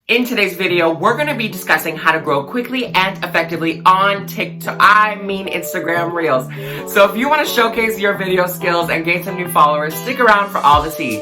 In today's video, we're going to be discussing how to grow quickly and effectively on Instagram Reels. So if you want to showcase your video skills and gain some new followers, stick around for all the tea.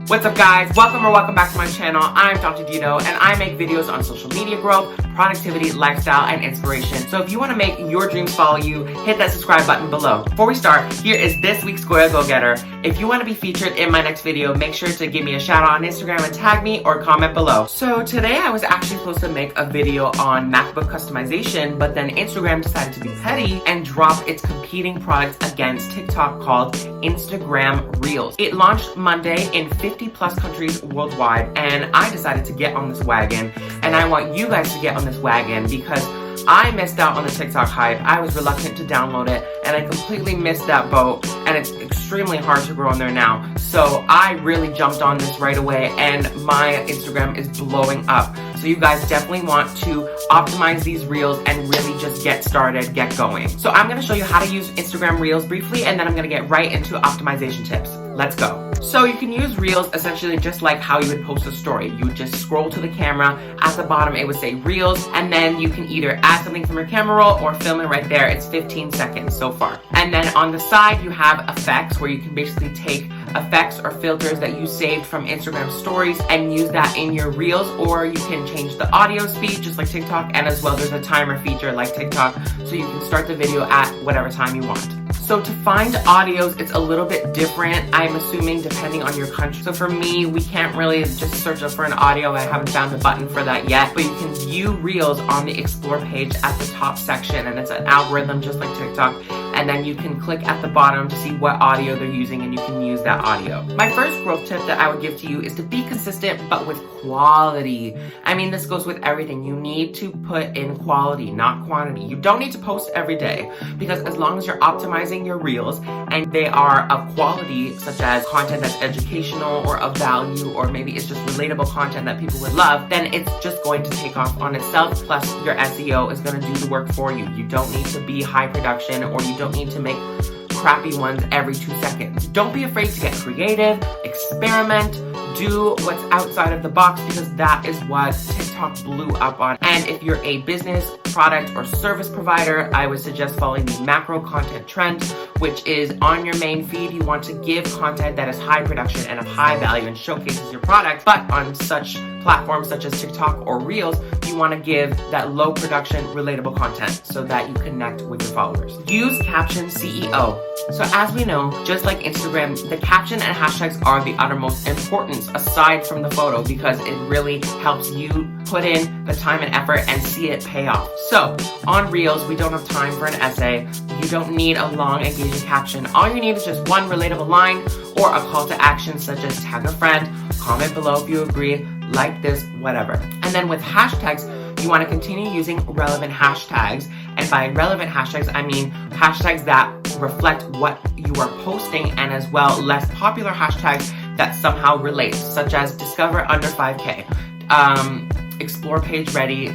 What's up guys, welcome back to my channel. I'm Dr. Dino and I make videos on social media growth, productivity, lifestyle, and inspiration. So if you want to make your dreams follow you, hit that subscribe button below. Before we start, here is this week's Goya Go Getter. If you want to be featured in my next video, make sure to give me a shout out on Instagram and tag me or comment below. So today I was actually supposed to make a video on MacBook customization, but then Instagram decided to be petty and drop its competing product against TikTok called Instagram Reels. It launched Monday in 50 plus countries worldwide, and I decided to get on this wagon, and I want you guys to get on this wagon because I missed out on the TikTok hype. I was reluctant to download it and I completely missed that boat, and it's extremely hard to grow on there now. So I really jumped on this right away and my Instagram is blowing up. So you guys definitely want to optimize these Reels and really just get started, get going. So I'm gonna show you how to use Instagram Reels briefly, and then I'm gonna get right into optimization tips. Let's go. So you can use Reels essentially just like how you would post a story. You would just scroll to the camera. At the bottom it would say Reels, and then you can either add something from your camera roll or film it right there. It's 15 seconds so far. And then on the side you have effects, where you can basically take effects or filters that you saved from Instagram stories and use that in your Reels, or you can change the audio speed just like TikTok, and as well there's a timer feature like TikTok, so you can start the video at whatever time you want. So to find audios, it's a little bit different, I'm assuming, depending on your country. So for me, we can't really just search up for an audio. I haven't found a button for that yet, but you can view Reels on the Explore page at the top section, and it's an algorithm just like TikTok. And then you can click at the bottom to see what audio they're using, and you can use that audio. My first growth tip that I would give to you is to be consistent, but with quality. I mean, this goes with everything. You need to put in quality, not quantity. You don't need to post every day, because as long as you're optimizing your Reels and they are of quality, such as content that's educational or of value, or maybe it's just relatable content that people would love, then it's just going to take off on itself. Plus your SEO is going to do the work for you. You don't need to be high production, or you don't need to make crappy ones every 2 seconds. Don't be afraid to get creative, experiment, do what's outside of the box, because that is what TikTok blew up on. And if you're a business, product, or service provider, I would suggest following the macro content trend, which is on your main feed. You want to give content that is high production and of high value and showcases your product. But on such platforms such as TikTok or Reels, you want to give that low production, relatable content so that you connect with your followers. Use caption CEO. So as we know, just like Instagram, the caption and hashtags are the uttermost importance aside from the photo, because it really helps you put in the time and effort and see it pay off. So on Reels, we don't have time for an essay. You don't need a long engaging caption. All you need is just one relatable line or a call to action, such as tag a friend, comment below if you agree, like this, whatever. And then with hashtags, you want to continue using relevant hashtags. And by relevant hashtags, I mean hashtags that reflect what you are posting, and as well less popular hashtags that somehow relate, such as discover under 5K, explore page ready,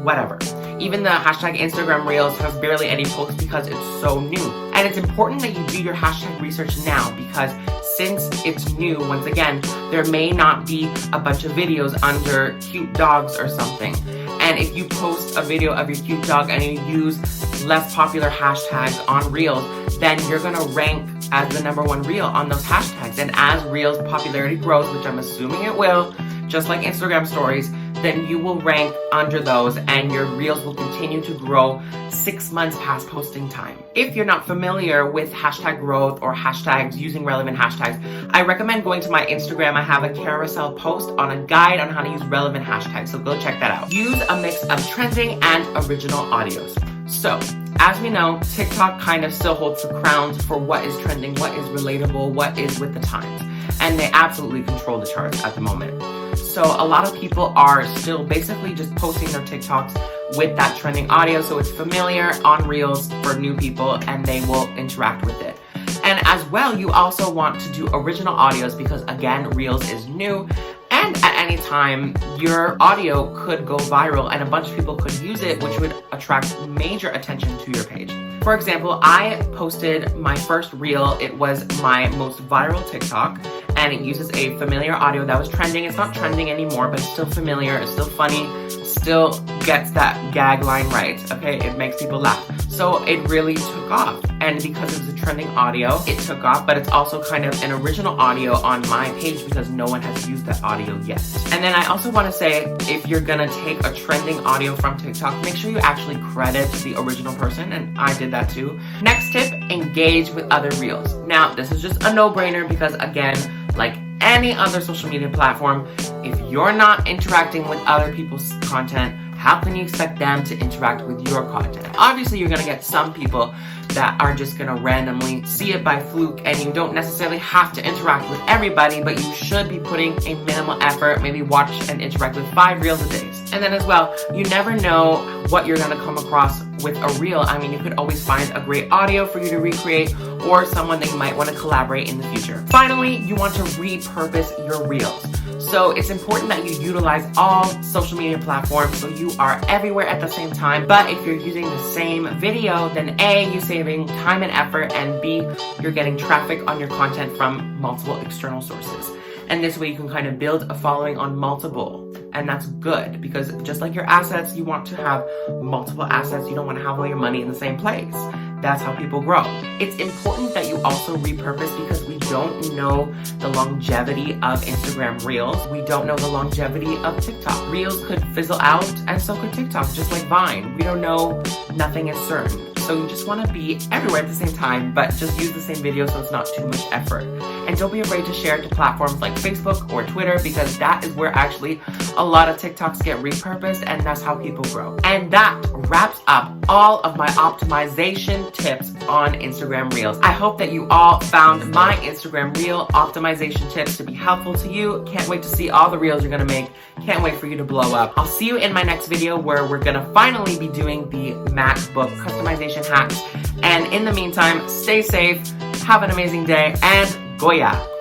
whatever. Even the hashtag Instagram Reels has barely any posts because it's so new. And it's important that you do your hashtag research now, because since it's new, once again, there may not be a bunch of videos under cute dogs or something. And if you post a video of your cute dog and you use less popular hashtags on Reels, then you're gonna rank as the #1 reel on those hashtags. And as Reels popularity grows, which I'm assuming it will, just like Instagram stories, then you will rank under those and your Reels will continue to grow 6 months past posting time. If you're not familiar with hashtag growth or hashtags, using relevant hashtags, I recommend going to my Instagram. I have a carousel post on a guide on how to use relevant hashtags, so go check that out. Use a mix of trending and original audios. So, as we know, TikTok kind of still holds the crown for what is trending, what is relatable, what is with the times. And they absolutely control the charts at the moment. So a lot of people are still basically just posting their TikToks with that trending audio, so it's familiar on Reels for new people and they will interact with it. And as well, you also want to do original audios because, again, Reels is new. And And at any time, your audio could go viral and a bunch of people could use it, which would attract major attention to your page. For example, I posted my first reel. It was my most viral TikTok, and it uses a familiar audio that was trending. It's not trending anymore, but it's still familiar, it's still funny, still gets that gag line right, okay? It makes people laugh. So it really took off. And because it was a trending audio, it took off, but it's also kind of an original audio on my page because no one has used that audio yet. And then I also want to say, if you're gonna take a trending audio from TikTok, make sure you actually credit the original person, and I did that too. Next tip, engage with other reels. Now, this is just a no-brainer because, again, like any other social media platform, if you're not interacting with other people's content, how can you expect them to interact with your content? Obviously, you're gonna get some people that are just gonna randomly see it by fluke, and you don't necessarily have to interact with everybody, but you should be putting a minimal effort, maybe watch and interact with 5 reels a day. And then as well, you never know what you're gonna come across with a reel. I mean, you could always find a great audio for you to recreate or someone that you might wanna collaborate in the future. Finally, you want to repurpose your reels. So it's important that you utilize all social media platforms so you are everywhere at the same time. But if you're using the same video, then A, you're saving time and effort, and B, you're getting traffic on your content from multiple external sources. And this way you can kind of build a following on multiple. And that's good because just like your assets, you want to have multiple assets. You don't want to have all your money in the same place. That's how people grow. It's important that you also repurpose because we don't know the longevity of Instagram Reels. We don't know the longevity of TikTok. Reels could fizzle out and so could TikTok, just like Vine. We don't know, nothing is certain. So you just want to be everywhere at the same time, but just use the same video so it's not too much effort. And don't be afraid to share it to platforms like Facebook or Twitter because that is where actually a lot of TikToks get repurposed, and that's how people grow. And that wraps up all of my optimization tips on Instagram Reels. I hope that you all found my Instagram Reel optimization tips to be helpful to you. Can't wait to see all the reels you're gonna make. Can't wait for you to blow up. I'll see you in my next video where we're gonna finally be doing the MacBook customization hacks. And in the meantime, stay safe, have an amazing day, and Goya!